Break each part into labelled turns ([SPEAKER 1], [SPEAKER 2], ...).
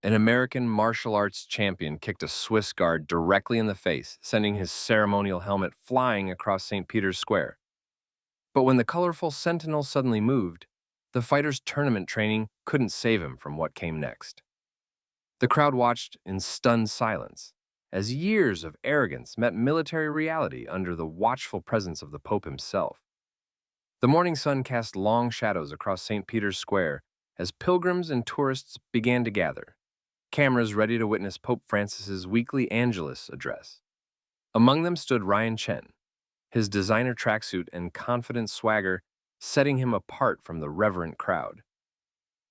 [SPEAKER 1] An American martial arts champion kicked a Swiss guard directly in the face, sending his ceremonial helmet flying across St. Peter's Square. But when the colorful sentinel suddenly moved, the fighter's tournament training couldn't save him from what came next. The crowd watched in stunned silence as years of arrogance met military reality under the watchful presence of the Pope himself. The morning sun cast long shadows across St. Peter's Square as pilgrims and tourists began to gather, cameras ready to witness Pope Francis's weekly Angelus address. Among them stood Ryan Chen, his designer tracksuit and confident swagger setting him apart from the reverent crowd.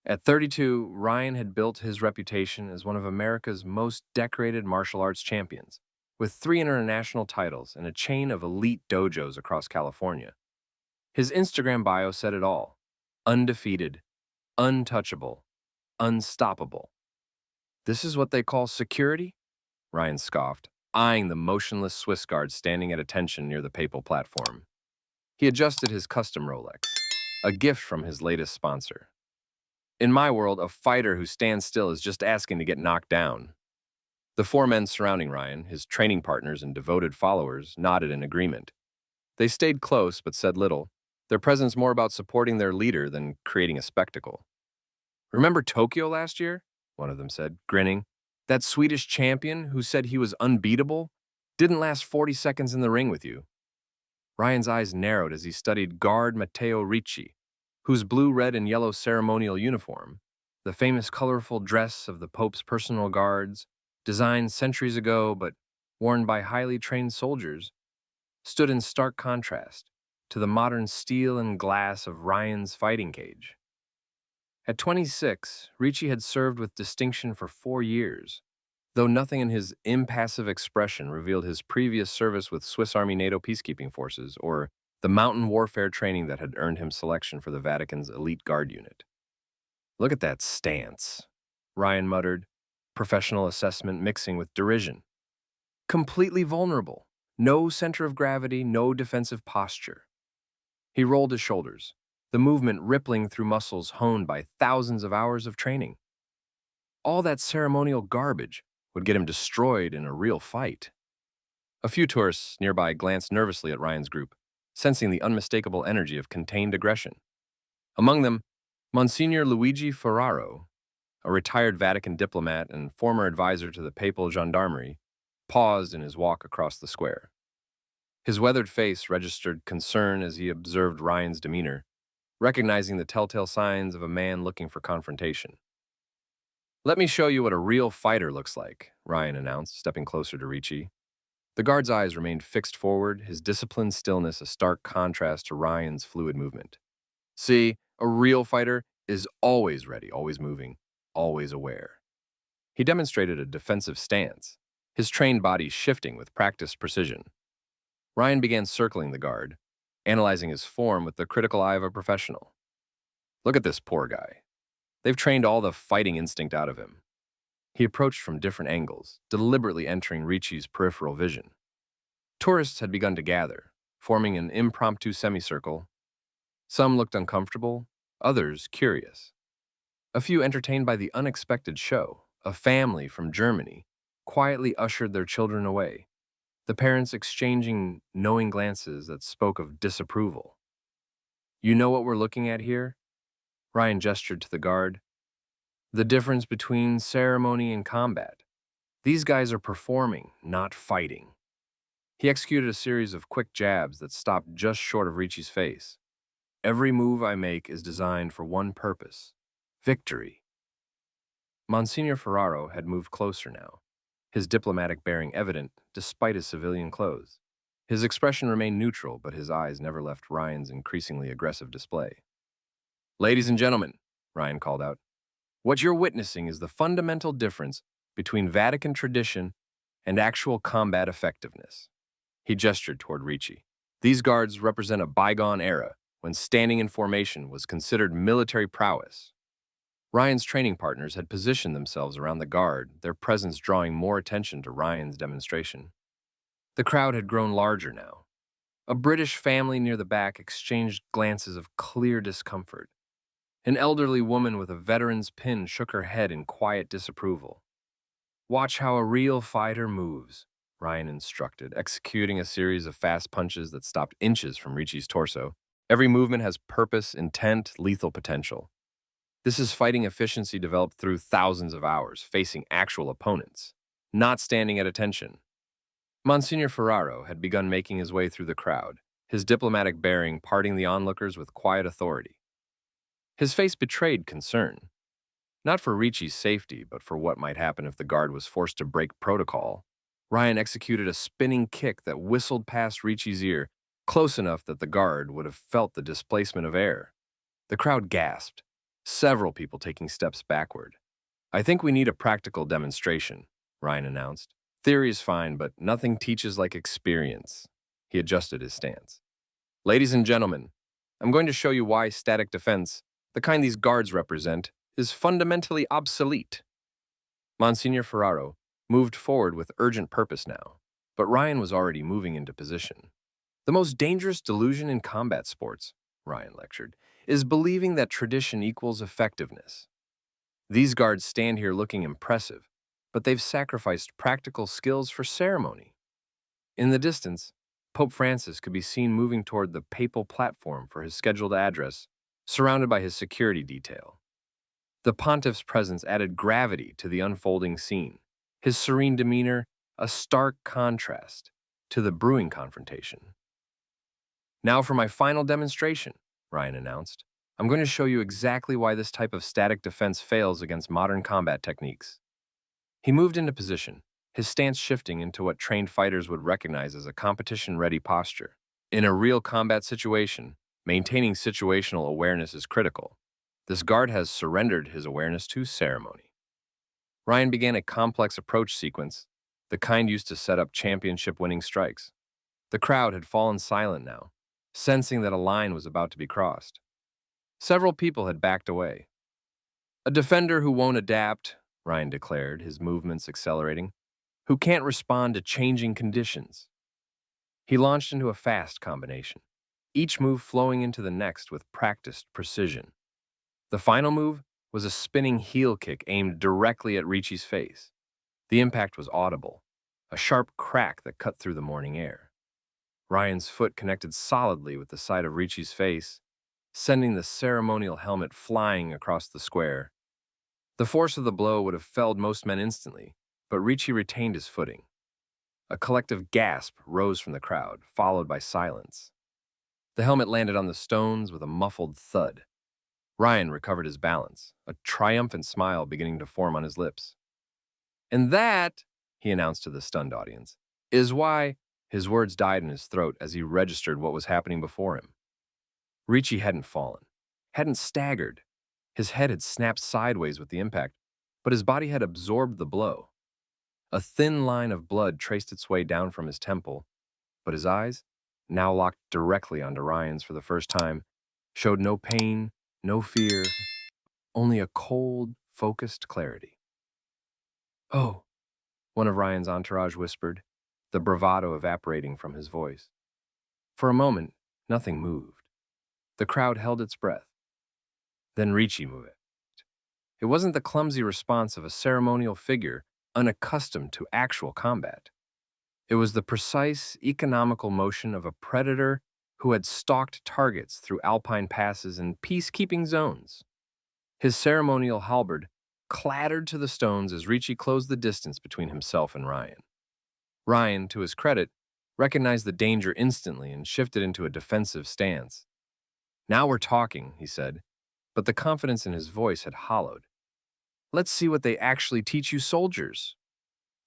[SPEAKER 1] At 32, Ryan had built his reputation as one of America's most decorated martial arts champions, with 3 international titles and a chain of elite dojos across California. His Instagram bio said it all: undefeated, untouchable, unstoppable. This is what they call security? Ryan scoffed, eyeing the motionless Swiss guard standing at attention near the papal platform. He adjusted his custom Rolex, a gift from his latest sponsor. In my world, a fighter who stands still is just asking to get knocked down. The 4 men surrounding Ryan, his training partners and devoted followers, nodded in agreement. They stayed close but said little, their presence more about supporting their leader than creating a spectacle. "Remember Tokyo last year?" one of them said, grinning. "That Swedish champion who said he was unbeatable didn't last 40 seconds in the ring with you." Ryan's eyes narrowed as he studied guard Matteo Ricci, whose blue, red, and yellow ceremonial uniform, the famous colorful dress of the Pope's personal guards, designed centuries ago but worn by highly trained soldiers, stood in stark contrast to the modern steel and glass of Ryan's fighting cage. At 26, Ricci had served with distinction for 4 years, though nothing in his impassive expression revealed his previous service with Swiss Army NATO peacekeeping forces or the mountain warfare training that had earned him selection for the Vatican's elite guard unit. "Look at that stance," Ryan muttered, professional assessment mixing with derision. "Completely vulnerable. No center of gravity, no defensive posture." He rolled his shoulders, the movement rippling through muscles honed by thousands of hours of training. All that ceremonial garbage would get him destroyed in a real fight. A few tourists nearby glanced nervously at Ryan's group, sensing the unmistakable energy of contained aggression. Among them, Monsignor Luigi Ferraro, a retired Vatican diplomat and former advisor to the papal gendarmerie, paused in his walk across the square. His weathered face registered concern as he observed Ryan's demeanor, recognizing the telltale signs of a man looking for confrontation. "Let me show you what a real fighter looks like," Ryan announced, stepping closer to Ricci. The guard's eyes remained fixed forward, his disciplined stillness a stark contrast to Ryan's fluid movement. "See, a real fighter is always ready, always moving, always aware." He demonstrated a defensive stance, his trained body shifting with practiced precision. Ryan began circling the guard, analyzing his form with the critical eye of a professional. "Look at this poor guy. They've trained all the fighting instinct out of him." He approached from different angles, deliberately entering Ricci's peripheral vision. Tourists had begun to gather, forming an impromptu semicircle. Some looked uncomfortable, others curious. A few entertained by the unexpected show. A family from Germany quietly ushered their children away, the parents exchanging knowing glances that spoke of disapproval. "You know what we're looking at here?" Ryan gestured to the guard. "The difference between ceremony and combat. These guys are performing, not fighting." He executed a series of quick jabs that stopped just short of Ricci's face. "Every move I make is designed for one purpose: victory." Monsignor Ferraro had moved closer now, his diplomatic bearing evident despite his civilian clothes. His expression remained neutral, but his eyes never left Ryan's increasingly aggressive display. "Ladies and gentlemen," Ryan called out, "what you're witnessing is the fundamental difference between Vatican tradition and actual combat effectiveness." He gestured toward Ricci. "These guards represent a bygone era when standing in formation was considered military prowess." Ryan's training partners had positioned themselves around the guard, their presence drawing more attention to Ryan's demonstration. The crowd had grown larger now. A British family near the back exchanged glances of clear discomfort. An elderly woman with a veteran's pin shook her head in quiet disapproval. Watch how a real fighter moves, Ryan instructed, executing a series of fast punches that stopped inches from Ricci's torso. Every movement has purpose, intent, lethal potential. This is fighting efficiency developed through thousands of hours, facing actual opponents, not standing at attention. Monsignor Ferraro had begun making his way through the crowd, his diplomatic bearing parting the onlookers with quiet authority. His face betrayed concern, not for Ricci's safety, but for what might happen if the guard was forced to break protocol. Ryan executed a spinning kick that whistled past Ricci's ear, close enough that the guard would have felt the displacement of air. The crowd gasped, several people taking steps backward. I think we need a practical demonstration, Ryan announced. Theory is fine, but nothing teaches like experience. He adjusted his stance. Ladies and gentlemen, I'm going to show you why static defense, the kind these guards represent, is fundamentally obsolete. Monsignor Ferraro moved forward with urgent purpose now, but Ryan was already moving into position. The most dangerous delusion in combat sports, Ryan lectured, is believing that tradition equals effectiveness. These guards stand here looking impressive, but they've sacrificed practical skills for ceremony. In the distance, Pope Francis could be seen moving toward the papal platform for his scheduled address, surrounded by his security detail. The pontiff's presence added gravity to the unfolding scene, his serene demeanor a stark contrast to the brewing confrontation. Now for my final demonstration, Ryan announced. I'm going to show you exactly why this type of static defense fails against modern combat techniques. He moved into position, his stance shifting into what trained fighters would recognize as a competition-ready posture. In a real combat situation, maintaining situational awareness is critical. This guard has surrendered his awareness to ceremony. Ryan began a complex approach sequence, the kind used to set up championship-winning strikes. The crowd had fallen silent now, sensing that a line was about to be crossed. Several people had backed away. A defender who won't adapt, Ryan declared, his movements accelerating, who can't respond to changing conditions. He launched into a fast combination, each move flowing into the next with practiced precision. The final move was a spinning heel kick aimed directly at Ricci's face. The impact was audible, a sharp crack that cut through the morning air. Ryan's foot connected solidly with the side of Ricci's face, sending the ceremonial helmet flying across the square. The force of the blow would have felled most men instantly, but Ricci retained his footing. A collective gasp rose from the crowd, followed by silence. The helmet landed on the stones with a muffled thud. Ryan recovered his balance, a triumphant smile beginning to form on his lips. And that, he announced to the stunned audience, is why his words died in his throat as he registered what was happening before him. Ricci hadn't fallen, hadn't staggered. His head had snapped sideways with the impact, but his body had absorbed the blow. A thin line of blood traced its way down from his temple, but his eyes, now locked directly onto Ryan's for the first time, showed no pain, no fear, only a cold, focused clarity. Oh, one of Ryan's entourage whispered, the bravado evaporating from his voice. For a moment, nothing moved. The crowd held its breath. Then Ricci moved. It wasn't the clumsy response of a ceremonial figure unaccustomed to actual combat. It was the precise, economical motion of a predator who had stalked targets through alpine passes and peacekeeping zones. His ceremonial halberd clattered to the stones as Ricci closed the distance between himself and Ryan. Ryan, to his credit, recognized the danger instantly and shifted into a defensive stance. Now we're talking, he said, but the confidence in his voice had hollowed. Let's see what they actually teach you soldiers.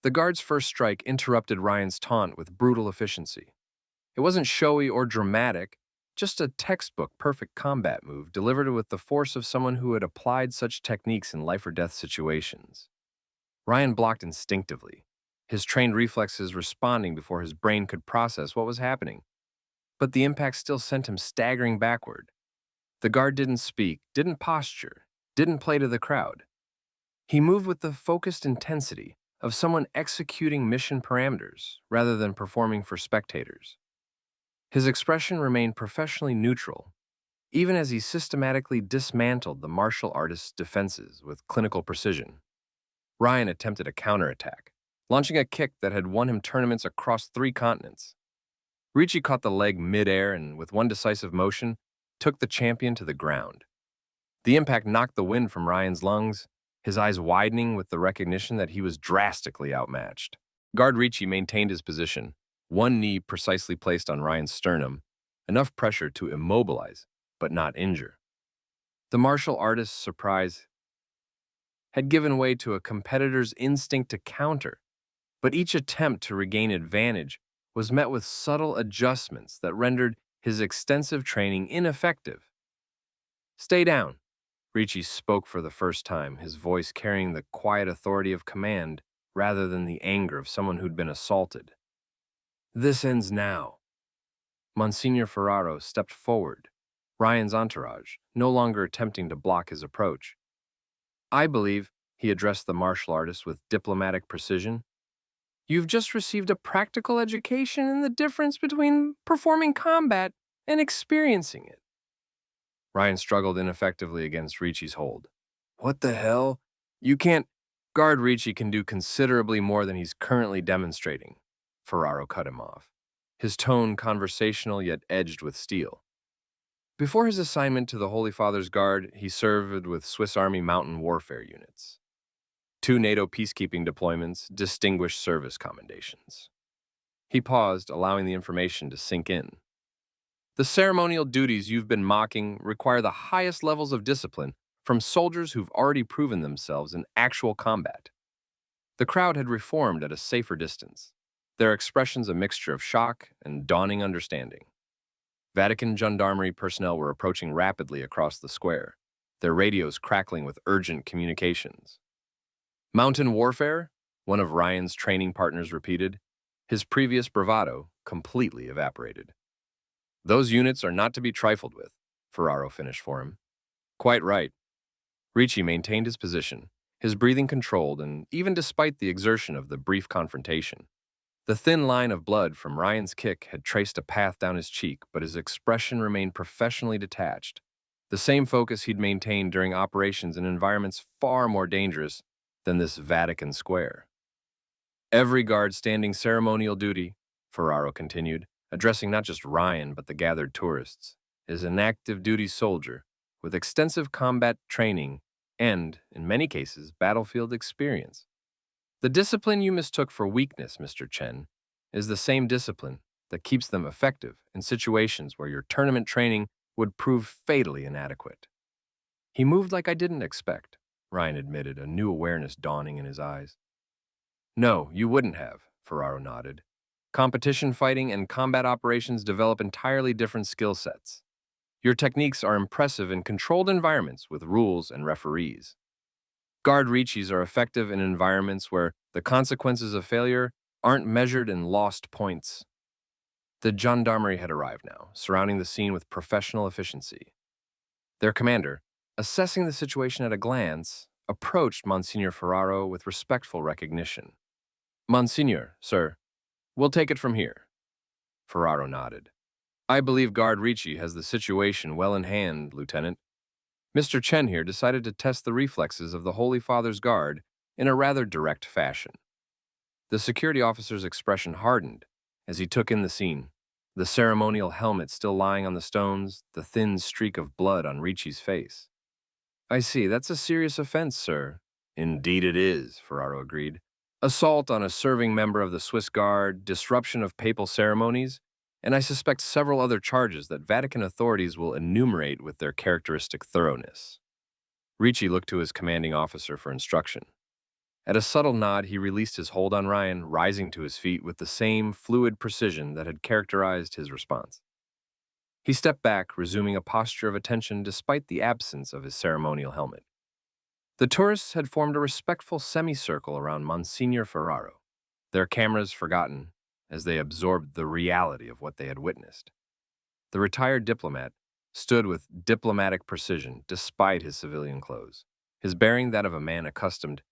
[SPEAKER 1] The guard's first strike interrupted Ryan's taunt with brutal efficiency. It wasn't showy or dramatic, just a textbook perfect combat move delivered with the force of someone who had applied such techniques in life-or-death situations. Ryan blocked instinctively, his trained reflexes responding before his brain could process what was happening. But the impact still sent him staggering backward. The guard didn't speak, didn't posture, didn't play to the crowd. He moved with the focused intensity of someone executing mission parameters rather than performing for spectators. His expression remained professionally neutral, even as he systematically dismantled the martial artist's defenses with clinical precision. Ryan attempted a counterattack, launching a kick that had won him tournaments across 3 continents. Ricci caught the leg midair and, with one decisive motion, took the champion to the ground. The impact knocked the wind from Ryan's lungs, his eyes widening with the recognition that he was drastically outmatched. Guard Ricci maintained his position, one knee precisely placed on Ryan's sternum, enough pressure to immobilize, but not injure. The martial artist's surprise had given way to a competitor's instinct to counter, but each attempt to regain advantage was met with subtle adjustments that rendered his extensive training ineffective. "Stay down," Ricci spoke for the first time, his voice carrying the quiet authority of command rather than the anger of someone who'd been assaulted. "This ends now." Monsignor Ferraro stepped forward, Ryan's entourage no longer attempting to block his approach. "I believe," he addressed the martial artist with diplomatic precision, "you've just received a practical education in the difference between performing combat and experiencing it." Ryan struggled ineffectively against Ricci's hold. "What the hell? You can't—" "Guard Ricci can do considerably more than he's currently demonstrating," Ferraro cut him off, his tone conversational yet edged with steel. Before his assignment to the Holy Father's Guard, he served with Swiss Army Mountain Warfare units. 2 NATO peacekeeping deployments, distinguished service commendations. He paused, allowing the information to sink in. "The ceremonial duties you've been mocking require the highest levels of discipline from soldiers who've already proven themselves in actual combat." The crowd had reformed at a safer distance, their expressions a mixture of shock and dawning understanding. Vatican gendarmerie personnel were approaching rapidly across the square, their radios crackling with urgent communications. "Mountain warfare?" one of Ryan's training partners repeated, his previous bravado completely evaporated. "Those units are not to be trifled with," Ferraro finished for him. "Quite right." Ricci maintained his position, his breathing controlled, and even despite the exertion of the brief confrontation. The thin line of blood from Ryan's kick had traced a path down his cheek, but his expression remained professionally detached, the same focus he'd maintained during operations in environments far more dangerous than this Vatican Square. "Every guard standing ceremonial duty," Ferraro continued, addressing not just Ryan but the gathered tourists, "is an active duty soldier with extensive combat training and, in many cases, battlefield experience. The discipline you mistook for weakness, Mr. Chen, is the same discipline that keeps them effective in situations where your tournament training would prove fatally inadequate." "He moved like I didn't expect," Ryan admitted, a new awareness dawning in his eyes. "No, you wouldn't have," Ferraro nodded. "Competition fighting and combat operations develop entirely different skill sets. Your techniques are impressive in controlled environments with rules and referees. Guard Ricci's are effective in environments where the consequences of failure aren't measured in lost points." The gendarmerie had arrived now, surrounding the scene with professional efficiency. Their commander, assessing the situation at a glance, approached Monsignor Ferraro with respectful recognition. "Monsignor, sir, we'll take it from here." Ferraro nodded. "I believe Guard Ricci has the situation well in hand, Lieutenant. Mr. Chen here decided to test the reflexes of the Holy Father's Guard in a rather direct fashion." The security officer's expression hardened as he took in the scene, the ceremonial helmet still lying on the stones, the thin streak of blood on Ricci's face. "I see, that's a serious offense, sir." "Indeed it is," Ferraro agreed. "Assault on a serving member of the Swiss Guard, disruption of papal ceremonies, and I suspect several other charges that Vatican authorities will enumerate with their characteristic thoroughness." Ricci looked to his commanding officer for instruction. At a subtle nod, he released his hold on Ryan, rising to his feet with the same fluid precision that had characterized his response. He stepped back, resuming a posture of attention despite the absence of his ceremonial helmet. The tourists had formed a respectful semicircle around Monsignor Ferraro, their cameras forgotten as they absorbed the reality of what they had witnessed. The retired diplomat stood with diplomatic precision despite his civilian clothes, his bearing that of a man accustomed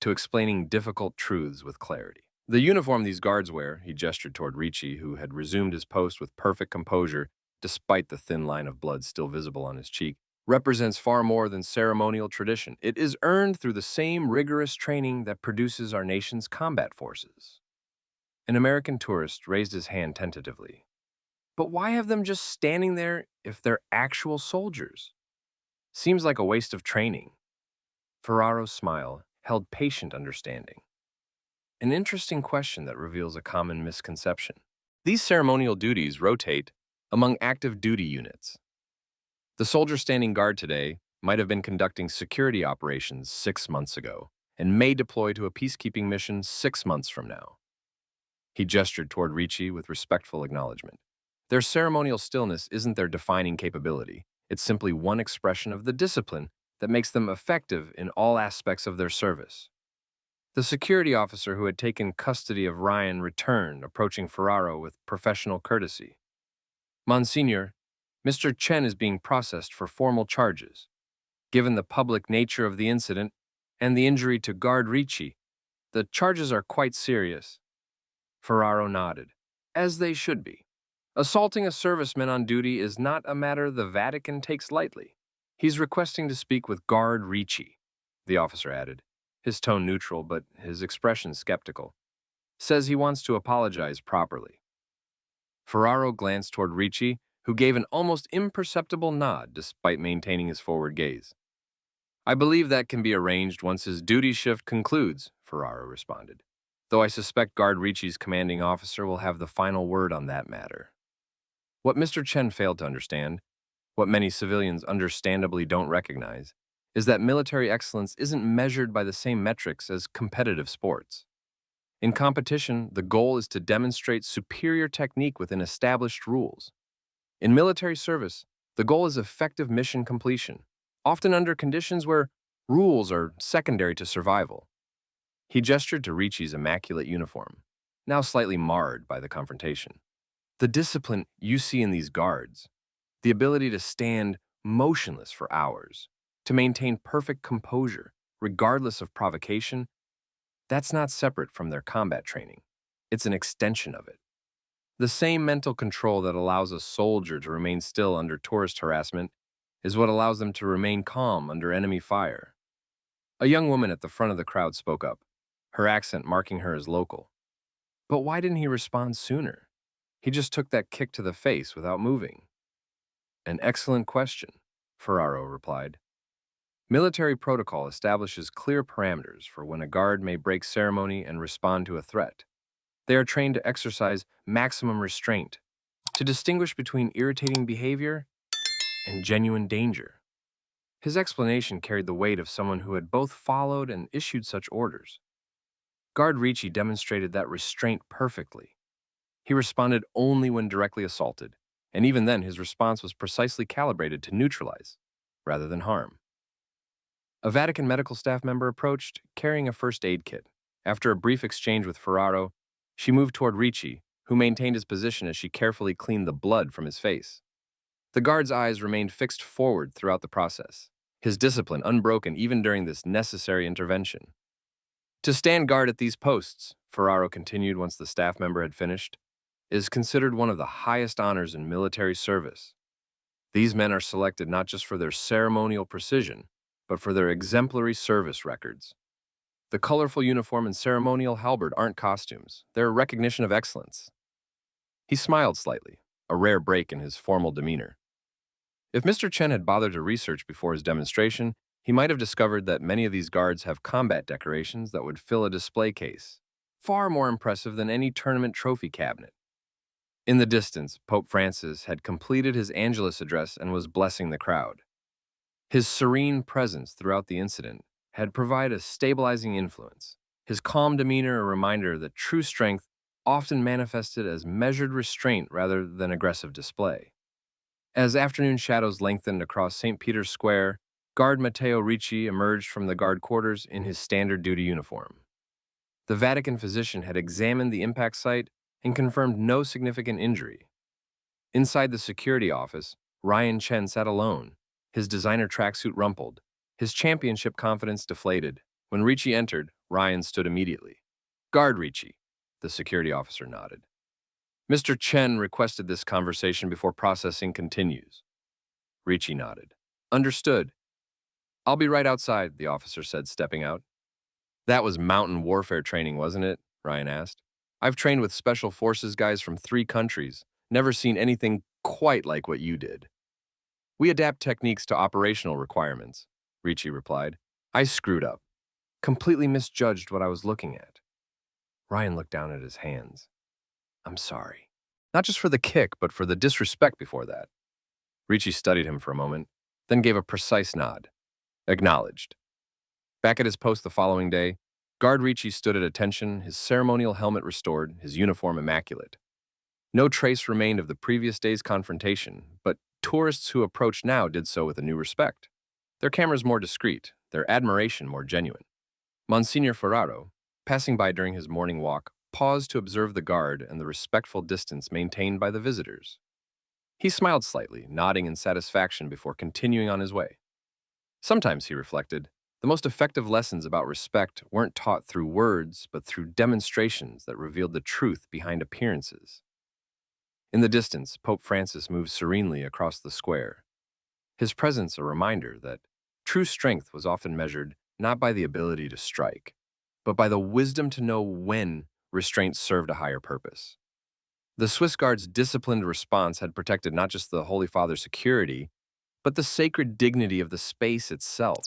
[SPEAKER 1] to explaining difficult truths with clarity. "The uniform these guards wear," he gestured toward Ricci, who had resumed his post with perfect composure despite the thin line of blood still visible on his cheek, represents far more than ceremonial tradition. It is earned through the same rigorous training that produces our nation's combat forces. An American tourist raised his hand tentatively. But why have them just standing there if they're actual soldiers? Seems like a waste of training. Ferraro's smile held patient understanding. An interesting question that reveals a common misconception. These ceremonial duties rotate among active duty units. The soldier standing guard today might have been conducting security operations 6 months ago and may deploy to a peacekeeping mission 6 months from now. He gestured toward Ricci with respectful acknowledgement. Their ceremonial stillness isn't their defining capability. It's simply one expression of the discipline that makes them effective in all aspects of their service. The security officer who had taken custody of Ryan returned, approaching Ferraro with professional courtesy. Monsignor, Mr. Chen is being processed for formal charges. Given the public nature of the incident and the injury to guard Ricci, the charges are quite serious. Ferraro nodded, as they should be. Assaulting a serviceman on duty is not a matter the Vatican takes lightly. He's requesting to speak with guard Ricci, the officer added, his tone neutral but his expression skeptical. Says he wants to apologize properly. Ferraro glanced toward Ricci, who gave an almost imperceptible nod despite maintaining his forward gaze. I believe that can be arranged once his duty shift concludes, Ferraro responded, though I suspect guard Ricci's commanding officer will have the final word on that matter. What Mr. Chen failed to understand, what many civilians understandably don't recognize, is that military excellence isn't measured by the same metrics as competitive sports. In competition, the goal is to demonstrate superior technique within established rules. In military service, the goal is effective mission completion, often under conditions where rules are secondary to survival. He gestured to Ricci's immaculate uniform, now slightly marred by the confrontation. The discipline you see in these guards, the ability to stand motionless for hours, to maintain perfect composure, regardless of provocation, that's not separate from their combat training. It's an extension of it. The same mental control that allows a soldier to remain still under tourist harassment is what allows them to remain calm under enemy fire. A young woman at the front of the crowd spoke up, her accent marking her as local. But why didn't he respond sooner? He just took that kick to the face without moving. An excellent question, Ferraro replied. Military protocol establishes clear parameters for when a guard may break ceremony and respond to a threat. They are trained to exercise maximum restraint, to distinguish between irritating behavior and genuine danger. His explanation carried the weight of someone who had both followed and issued such orders. Guard Ricci demonstrated that restraint perfectly. He responded only when directly assaulted, and even then his response was precisely calibrated to neutralize, rather than harm. A Vatican medical staff member approached, carrying a first aid kit. After a brief exchange with Ferraro, she moved toward Ricci, who maintained his position as she carefully cleaned the blood from his face. The guard's eyes remained fixed forward throughout the process, his discipline unbroken even during this necessary intervention. To stand guard at these posts, Ferraro continued once the staff member had finished, is considered one of the highest honors in military service. These men are selected not just for their ceremonial precision, but for their exemplary service records. The colorful uniform and ceremonial halberd aren't costumes, they're a recognition of excellence. He smiled slightly, a rare break in his formal demeanor. If Mr. Chen had bothered to research before his demonstration, he might have discovered that many of these guards have combat decorations that would fill a display case, far more impressive than any tournament trophy cabinet. In the distance, Pope Francis had completed his Angelus address and was blessing the crowd. His serene presence throughout the incident had provided a stabilizing influence, his calm demeanor a reminder that true strength often manifested as measured restraint rather than aggressive display. As afternoon shadows lengthened across St. Peter's Square, Guard Matteo Ricci emerged from the guard quarters in his standard duty uniform. The Vatican physician had examined the impact site and confirmed no significant injury. Inside the security office, Ryan Chen sat alone, his designer tracksuit rumpled, his championship confidence deflated. When Ricci entered, Ryan stood immediately. Guard Ricci, the security officer nodded. Mr. Chen requested this conversation before processing continues. Ricci nodded. Understood. I'll be right outside, the officer said, stepping out. That was mountain warfare training, wasn't it? Ryan asked. I've trained with special forces guys from 3 countries. Never seen anything quite like what you did. We adapt techniques to operational requirements, Ricci replied. I screwed up. Completely misjudged what I was looking at. Ryan looked down at his hands. I'm sorry. Not just for the kick, but for the disrespect before that. Ricci studied him for a moment, then gave a precise nod. Acknowledged. Back at his post the following day, Guard Ricci stood at attention, his ceremonial helmet restored, his uniform immaculate. No trace remained of the previous day's confrontation, but tourists who approached now did so with a new respect. Their cameras more discreet, their admiration more genuine. Monsignor Ferraro, passing by during his morning walk, paused to observe the guard and the respectful distance maintained by the visitors. He smiled slightly, nodding in satisfaction before continuing on his way. Sometimes, he reflected, the most effective lessons about respect weren't taught through words, but through demonstrations that revealed the truth behind appearances. In the distance, Pope Francis moved serenely across the square, his presence a reminder that true strength was often measured not by the ability to strike, but by the wisdom to know when restraint served a higher purpose. The Swiss Guard's disciplined response had protected not just the Holy Father's security, but the sacred dignity of the space itself.